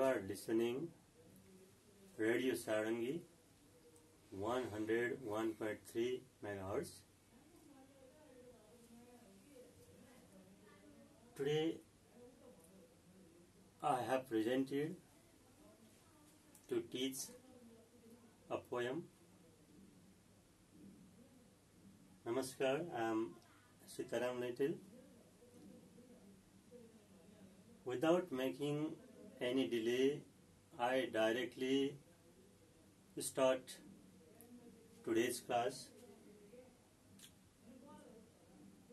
are listening Radio Sarangi 101.3 megahertz. Today I have presented to teach a poem. Namaskar, I am Sitaram Luitel. Without making any delay, I directly start today's class.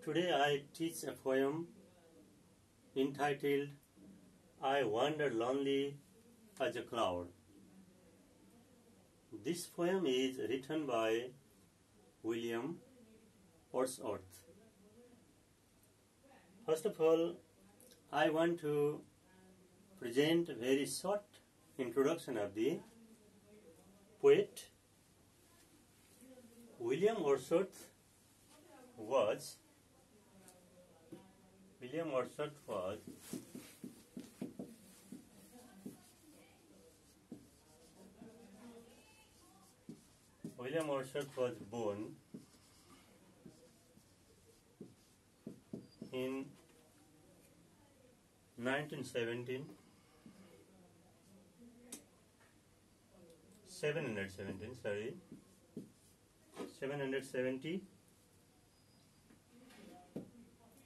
Today I teach a poem entitled I Wander Lonely as a Cloud. This poem is written by William Wordsworth. First of all, I want to present a very short introduction of the poet. William Wordsworth was born in 717.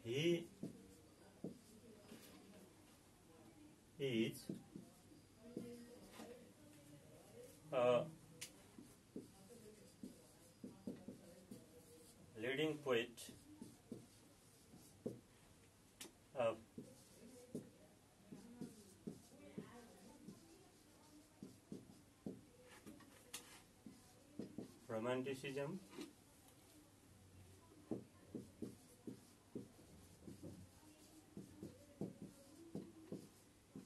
He is a leading poet of Romanticism.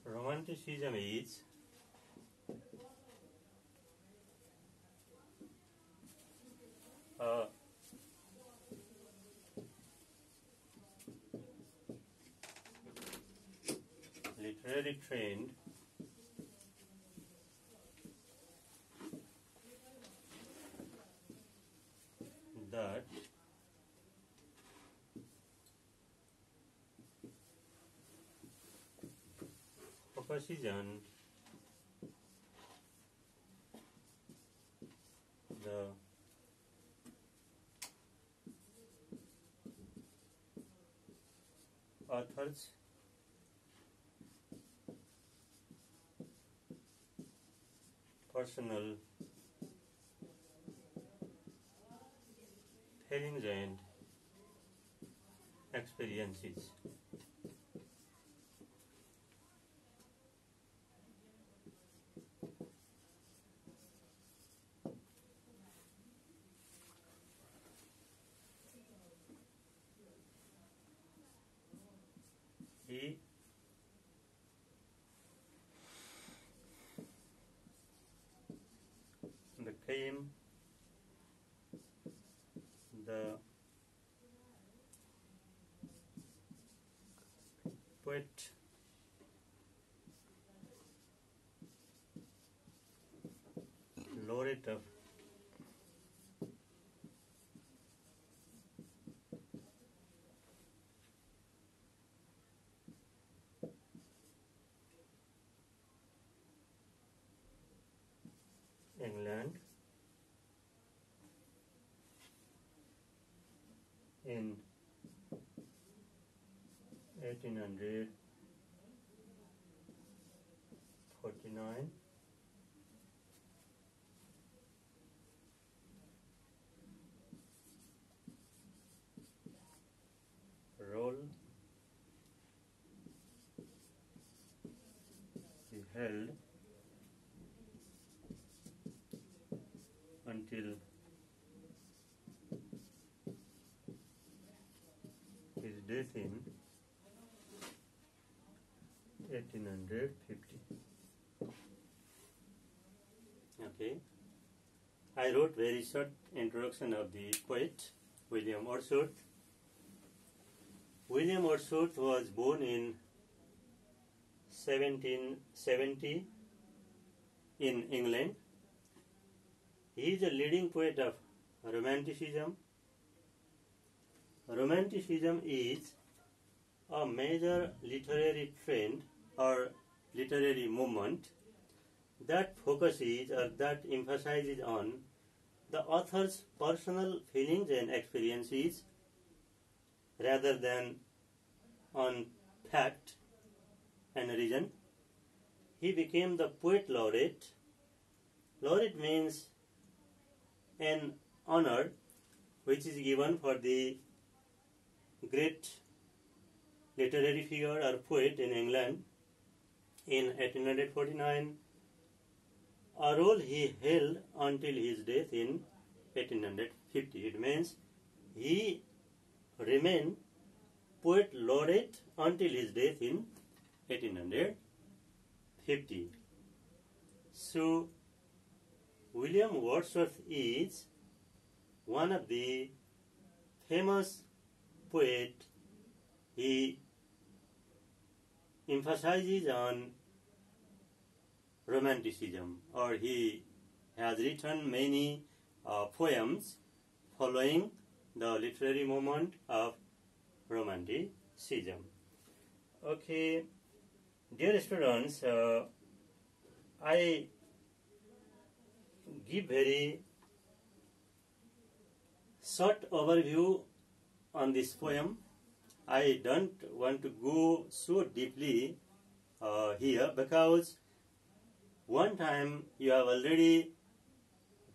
Romanticism is a literary trend that focuses on the author's personal feelings and experiences. He became the poet laureate of England in 1849. Role he held until his death in 1850. Okay. I wrote very short introduction of the poet William Wordsworth. William Wordsworth was born in 1770 in England. He is a leading poet of Romanticism. Romanticism is a major literary trend or literary movement that focuses or that emphasizes on the author's personal feelings and experiences rather than on fact and reason. He became the poet laureate. Laureate means an honor which is given for the great literary figure or poet in England in 1849, a role he held until his death in 1850. It means he remained poet laureate until his death in 1850. So, William Wordsworth is one of the famous poets. He emphasizes on Romanticism, or he has written many poems following the literary movement of Romanticism. Okay, dear students, I give very short overview on this poem. I don't want to go so deeply here because one time you have already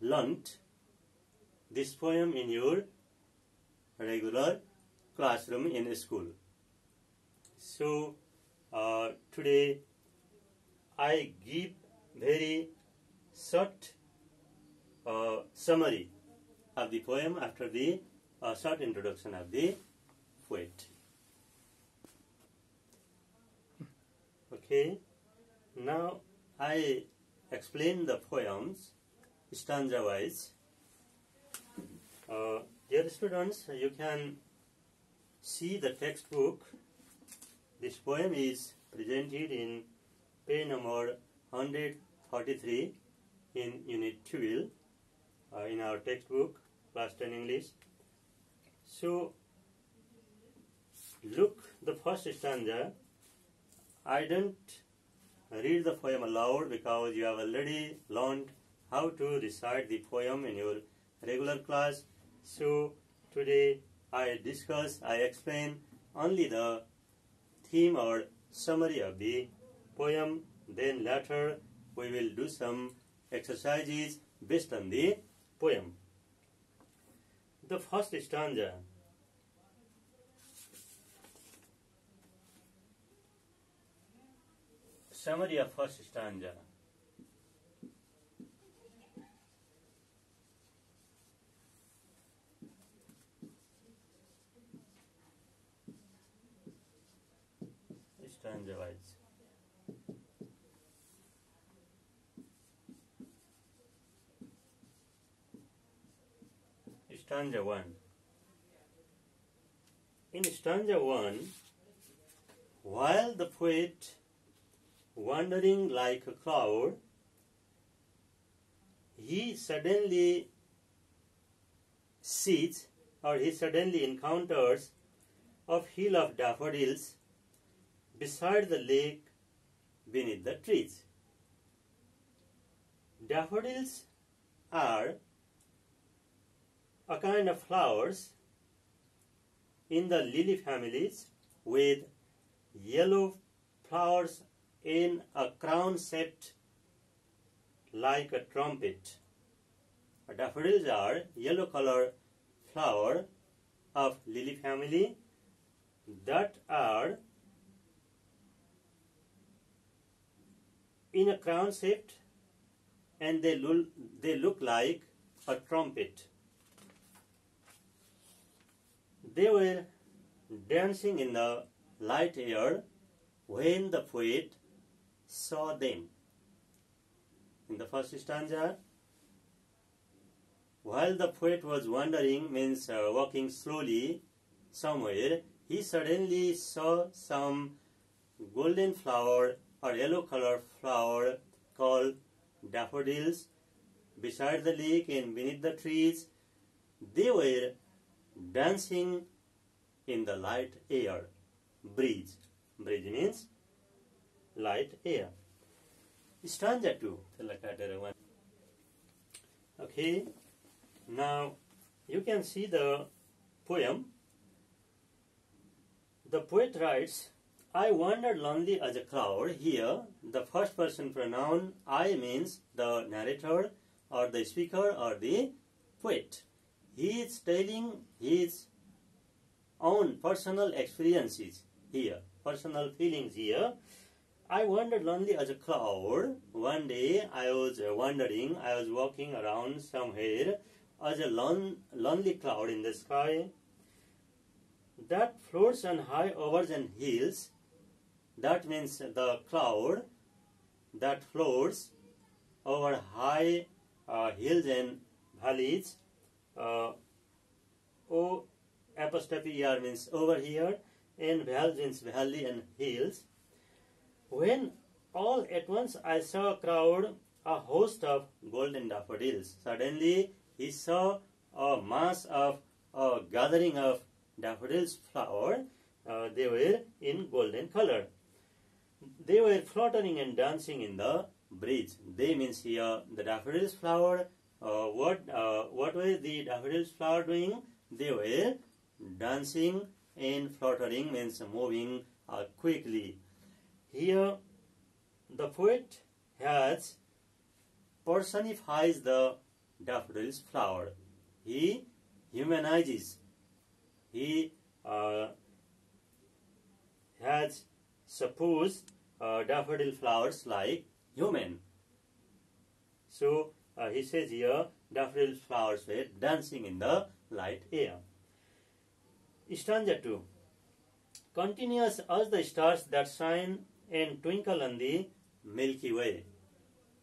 learnt this poem in your regular classroom in school. So today I give very short summary of the poem after the short introduction of the poet. Okay, now I explain the poems stanza-wise. Dear students, you can see the textbook. This poem is presented in page number 143 in Unit 12 in our textbook, Class 10 English. So, look the first stanza. I don't read the poem aloud because you have already learned how to recite the poem in your regular class. So today I explain only the theme or summary of the poem. Then later we will do some exercises based on the poem. The first stanza. Summary of first stanza. Stanza-wise. Stanza 1. In stanza 1, while the poet wandering like a cloud, he suddenly sees or he suddenly encounters a field of daffodils beside the lake beneath the trees. Daffodils are a kind of flowers in the lily families with yellow flowers in a crown shaped like a trumpet. Daffodils are yellow color flower of lily family that are in a crown shaped and they look like a trumpet. They were dancing in the light air when the poet saw them. In the first stanza, while the poet was wandering, means walking slowly somewhere, he suddenly saw some golden flower or yellow colored flower called daffodils beside the lake and beneath the trees. They were dancing in the light air. Breeze. Breeze means light air. Stanza 2. Okay. Now you can see the poem. The poet writes, I wandered lonely as a cloud. Here, the first person pronoun I means the narrator or the speaker or the poet. He is telling his own personal experiences here, personal feelings here. I wandered lonely as a cloud. One day I was wandering, I was walking around somewhere as a lonely cloud in the sky that floats on high overs and hills. That means the cloud that floats over high hills and valleys. O apostrophe er means over here, and valleys means valley and hills. When all at once I saw a crowd, a host of golden daffodils. Suddenly he saw a mass of a gathering of daffodils flower. They were in golden color. They were fluttering and dancing in the breeze. They means here the daffodils flower. What were the daffodils flower doing? They were dancing and fluttering means moving quickly. Here the poet has personifies the daffodils flower. He humanizes. He has supposed daffodil flowers like human. So he says here daffodil flowers were dancing in the light air. Stanza 2. Continuous as the stars that shine and twinkle on the Milky Way.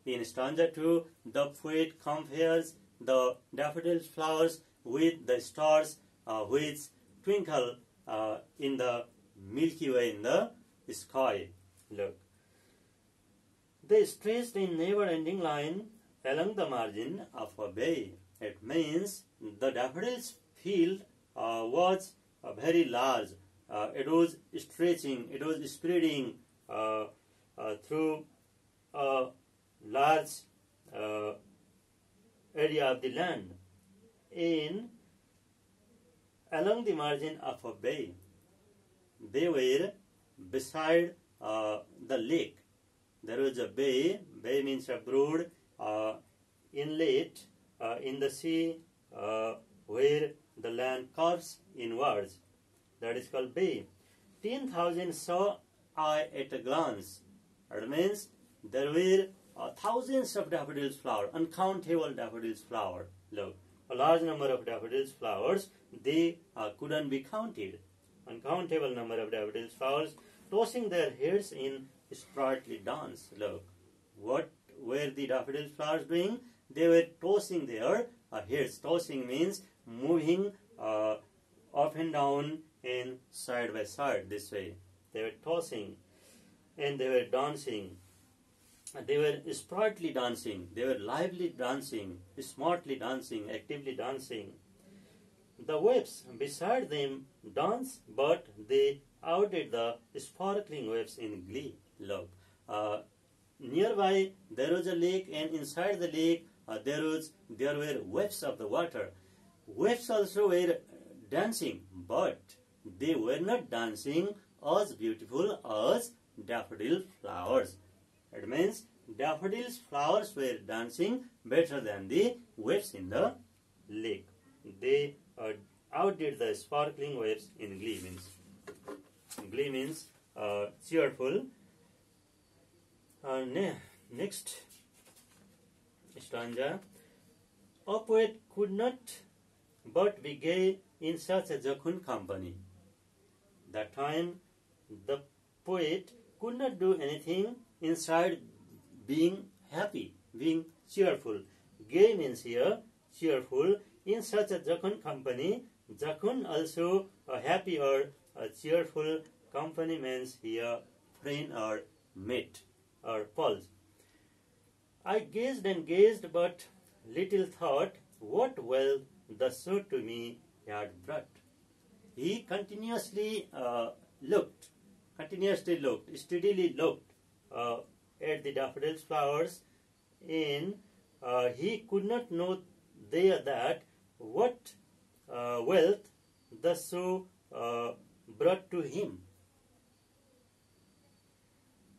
In stanza 2, the poet compares the daffodil flowers with the stars which twinkle in the Milky Way in the sky. Look. They stretched in never-ending line along the margin of a bay. It means the daffodils field was very large. It was stretching, it was spreading through a large area of the land. Along the margin of a bay, they were beside the lake. There was a bay. Bay means a broad inlet in the sea where the land curves inwards. That is called bay. 10,000 saw I at a glance. That means there were thousands of daffodils flower, uncountable daffodils flower. Look, a large number of daffodils flowers, they couldn't be counted. Uncountable number of daffodils flowers tossing their heads in sprightly dance. Look, what were the daffodil flowers doing? They were tossing their heads. Tossing means moving up and down and side by side this way. They were tossing and they were dancing. They were sprightly dancing. They were lively dancing, smartly dancing, actively dancing. The waves beside them danced, but they outdid the sparkling waves in glee. Look, nearby there was a lake, and inside the lake there were waves of the water. Waves also were dancing, but they were not dancing as beautiful as daffodil flowers. It means daffodils flowers were dancing better than the waves in the lake. They outdid the sparkling waves in glee. Glee means cheerful. Next stanza. A poet could not but be gay in such a jocund company. That time the poet could not do anything inside being happy, being cheerful. Gay means here cheerful. In such a jocund company, jocund also a happy or a cheerful company means here friend or mate. or pulse. I gazed and gazed, but little thought what wealth the show to me had brought. He continuously looked, steadily looked at the daffodils flowers, and he could not know there that what wealth the show brought to him.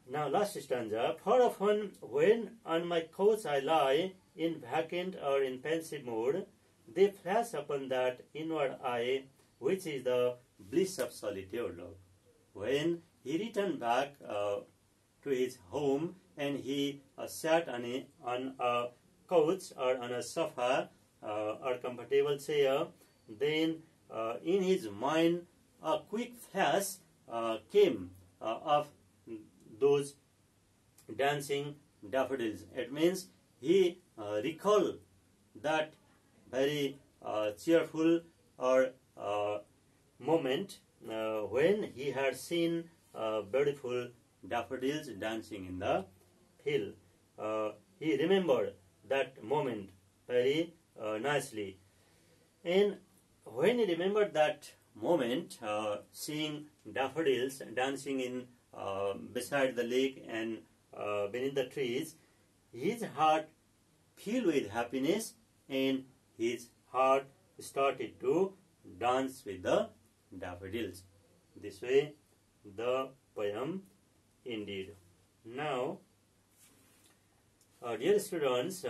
Now, last stanza. For often, when on my couch I lie, in vacant or in pensive mood, they flash upon that inward eye, which is the bliss of solitude. When he returned back to his home and he sat on a couch or on a sofa or comfortable chair, then in his mind a quick flash came of those dancing daffodils. It means he recalled that very cheerful or moment when he had seen beautiful daffodils dancing in the field. He remembered that moment very nicely. And when he remembered that moment, seeing daffodils dancing in beside the lake and beneath the trees, his heart filled with happiness and his heart started to dance with the daffodils. This way the poem ended. Now, dear students,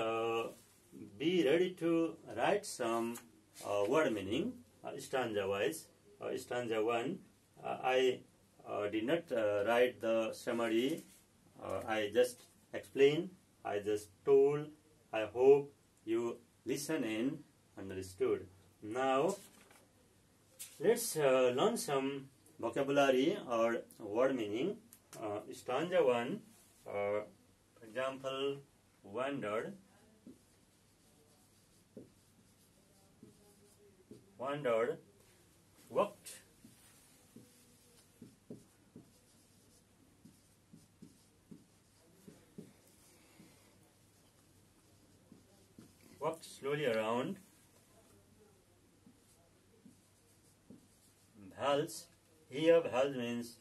be ready to write some word meaning stanza wise. Stanza 1, I did not write the summary. I just explained, I just told. I hope you listen and understood. Now, let's learn some vocabulary or word meaning. Stanza 1, for example, wandered, walked, slowly around, valse. Here valse means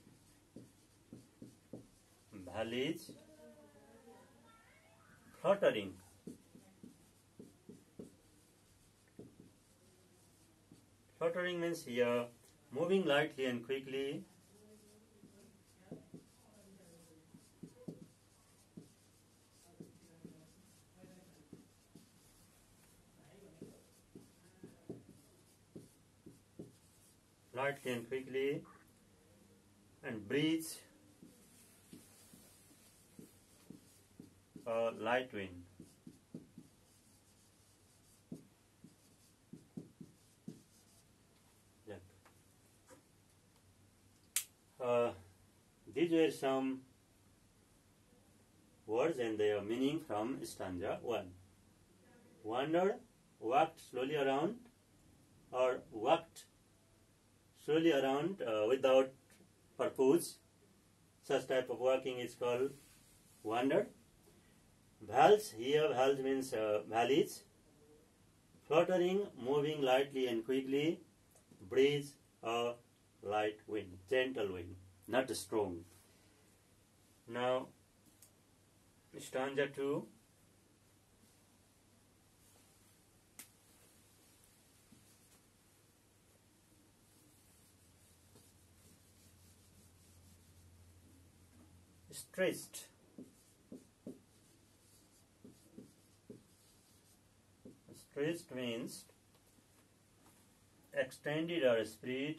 valleys, fluttering. Fluttering means here moving lightly and quickly. Lightly and quickly, and breeze, a light wind. These were some words and their meaning from stanza 1. Wandered, walked slowly around, or walked slowly around without purpose. Such type of walking is called wandered. Valse, here valse means valleys. Fluttering, moving lightly and quickly. Breeze, a light wind, gentle wind, not strong. Now, stanza 2. Stretched. Stretched means extended or spread.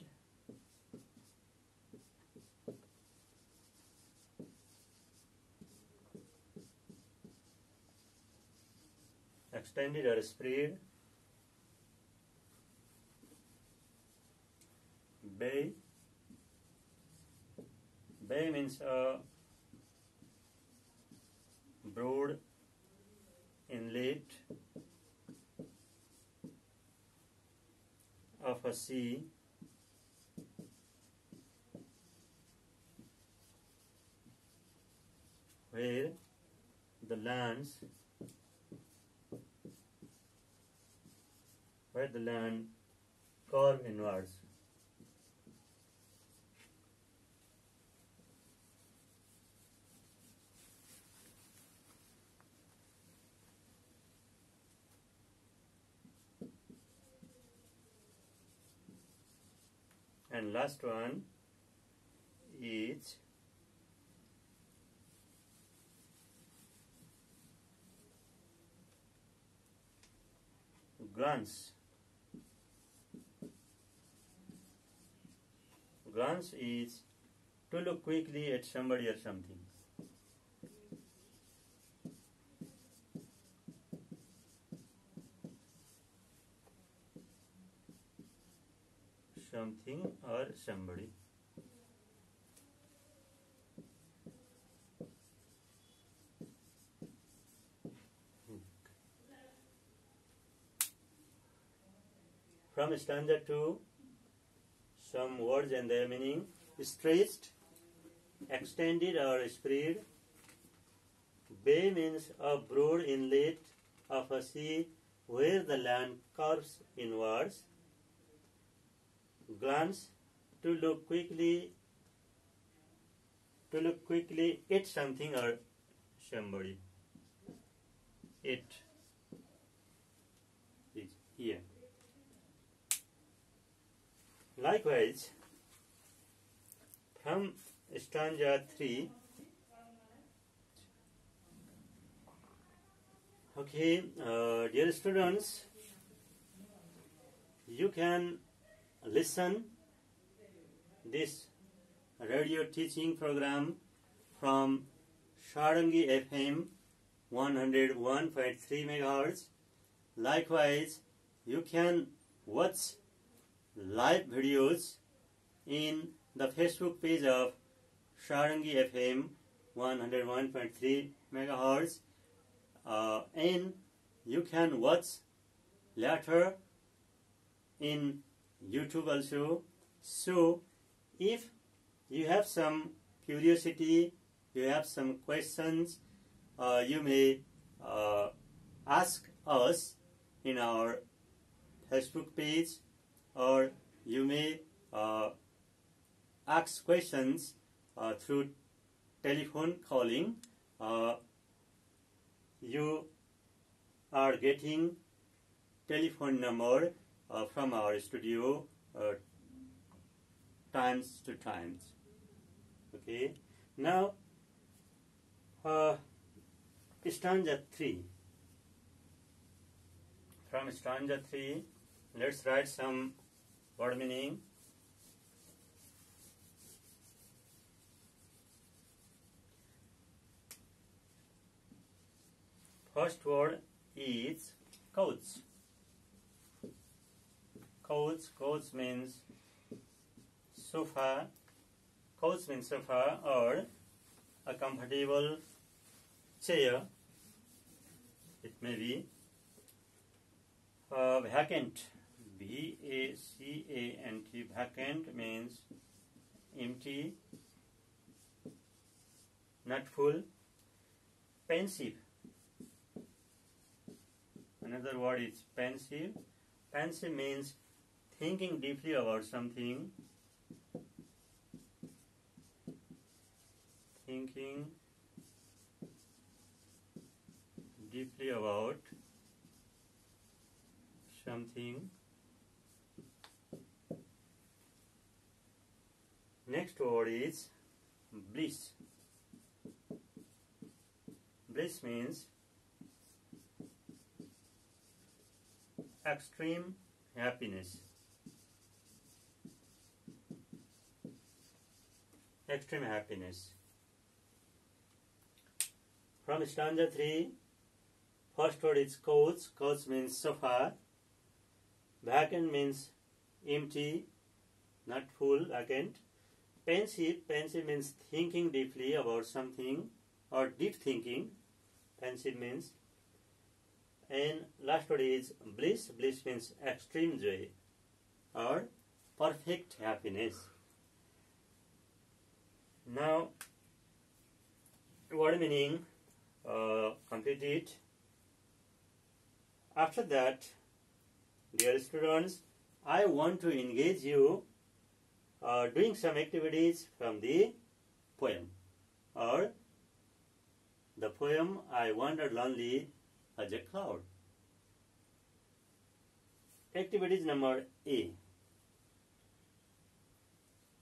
Extended or spread. Bay. Bay means a broad inlet of a sea where the lands where the land curve inwards. And last one is glance. Glance is to look quickly at somebody or something. Something or somebody. From stanza 2, some words and their meaning: stretched, extended or spread. Bay means a broad inlet of a sea where the land curves inwards. Glance, to look quickly at something or somebody. It is here. Likewise, from stanza 3, okay, dear students, you can listen this radio teaching program from Sarangi FM 101.3 MHz. Likewise, you can watch live videos in the Facebook page of Sarangi FM 101.3 MHz, and you can watch later in YouTube also. So if you have some curiosity, you have some questions, you may ask us in our Facebook page, or you may ask questions through telephone calling. You are getting telephone number from our studio times to times. Okay. Now, stanza 3. From stanza 3, let's write some word meaning. First word is couch. Couch means sofa. Couch means sofa or a comfortable chair. It may be vacant. V-A-C-A-N-T. Vacant means empty, not full. Pensive. Another word is pensive. Pensive means thinking deeply about something. Thinking deeply about something. Next word is bliss. Bliss means extreme happiness. Extreme happiness. From stanza 3, first word is couch. Couch means sofa. Vacant means empty, not full, vacant. Pensive. Pensive means thinking deeply about something or deep thinking. Pensive means. And last word is bliss. Bliss means extreme joy or perfect happiness. Now, word meaning completed. After that, dear students, I want to engage you doing some activities from the poem, or the poem I wandered lonely as a cloud. Activities number A.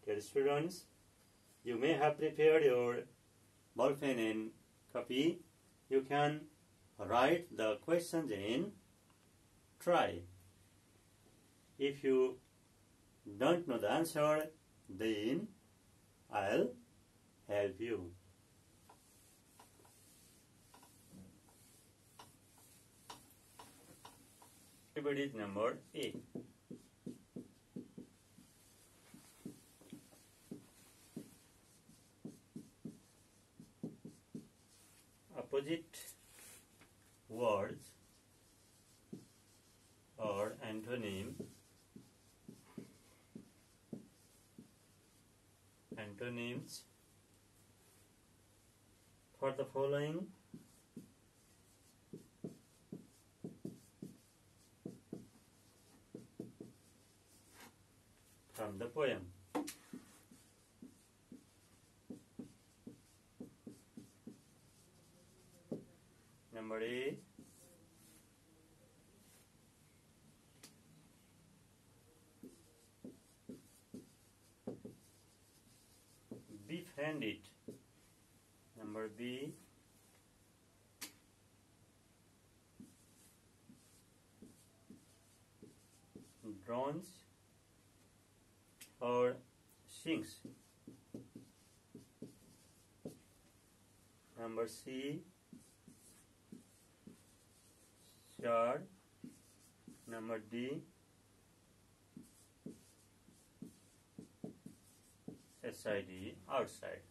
Dear students, you may have prepared your ball pen and copy. You can write the questions in try. If you don't know the answer, then I'll help you. Activity number A. Opposite words or antonyms for the following from the poem. Number A. Befriend it. Number B. Drowns or sinks. Number C. Shard. Number D. SID, outside.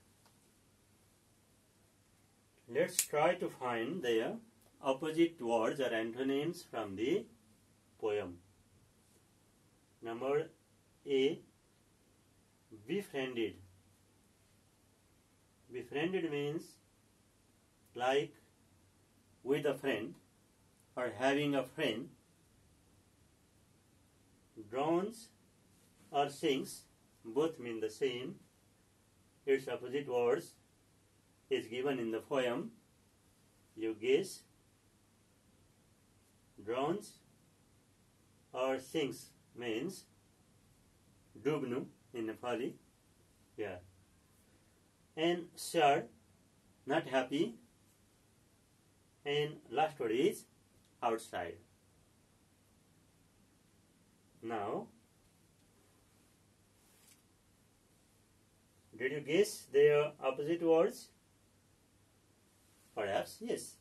Let's try to find the opposite words or antonyms from the poem. Number A. Befriended. Befriended means like with a friend or having a friend. Drowns or sinks both mean the same. Its opposite words is given in the poem. You guess. Drowns or sinks means dubnu in Nepali. Yeah. And sad, not happy. And last word is outside. Now, did you guess their opposite words? Perhaps yes.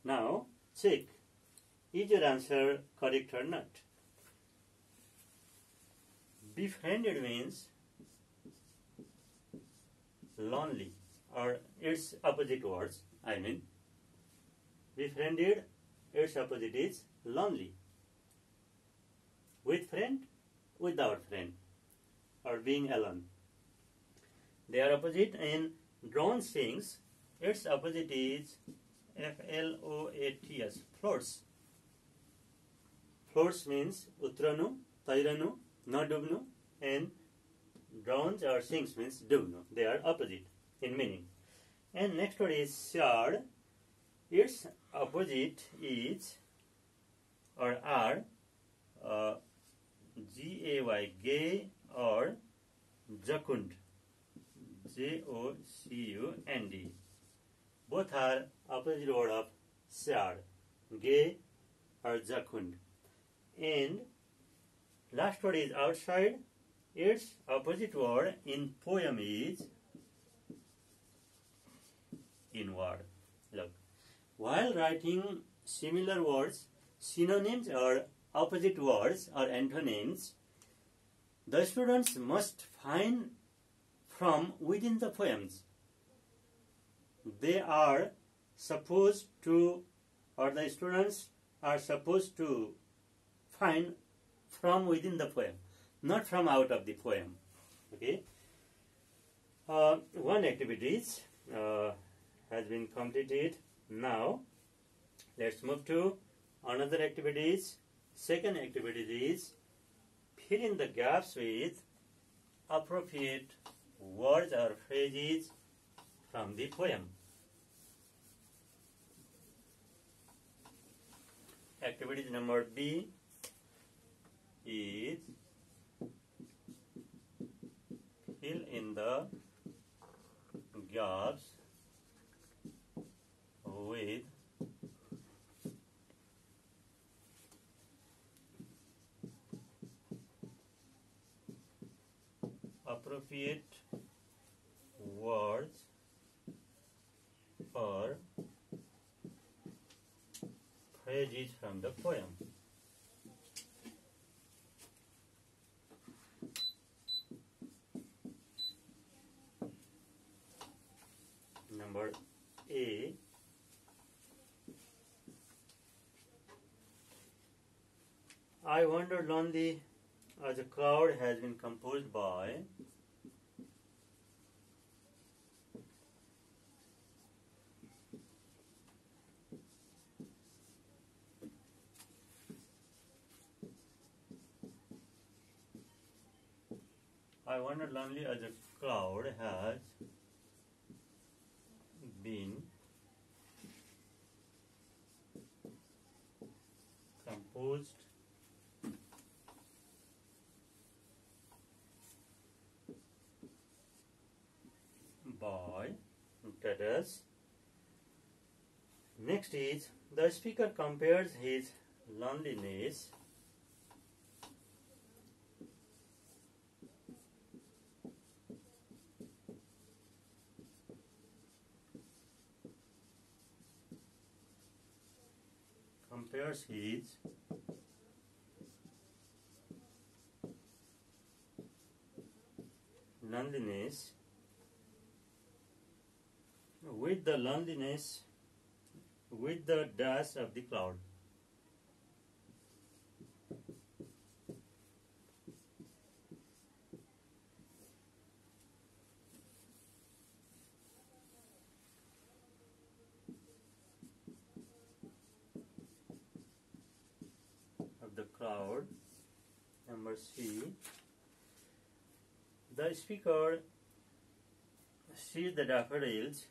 Now, check. Is your answer correct or not? Befriended means lonely, or its opposite words, I mean. Befriended, its opposite is lonely. With friend, without friend, or being alone. They are opposite. In drawn things, its opposite is floats, floats. Floats means utranu, tairanu, not dubnu, and drowns or sinks means dubnu. They are opposite in meaning. And next word is shard. Its opposite is or are gay, gay, or jacund, jocund. Both are opposite word of shard, gay or jacund. And last word is outside. Its opposite word in poem is inward. Look, while writing similar words, synonyms or opposite words or antonyms, the students must find from within the poems. They are supposed to, or the students are supposed to find from within the poem, not from out of the poem. Okay. One activity is uh, has been completed. Now let's move to another activities. Second activity is fill in the gaps with appropriate words or phrases from the poem. Activity number B is fill in the gaps with appropriate words or phrases from the poem. Number A. I Wander Lonely as a Cloud has been composed by I Wander Lonely as a Cloud has been composed by Tadas. Next is the speaker compares his loneliness loneliness with the dash of the cloud. Number C. The speaker sees the daffodils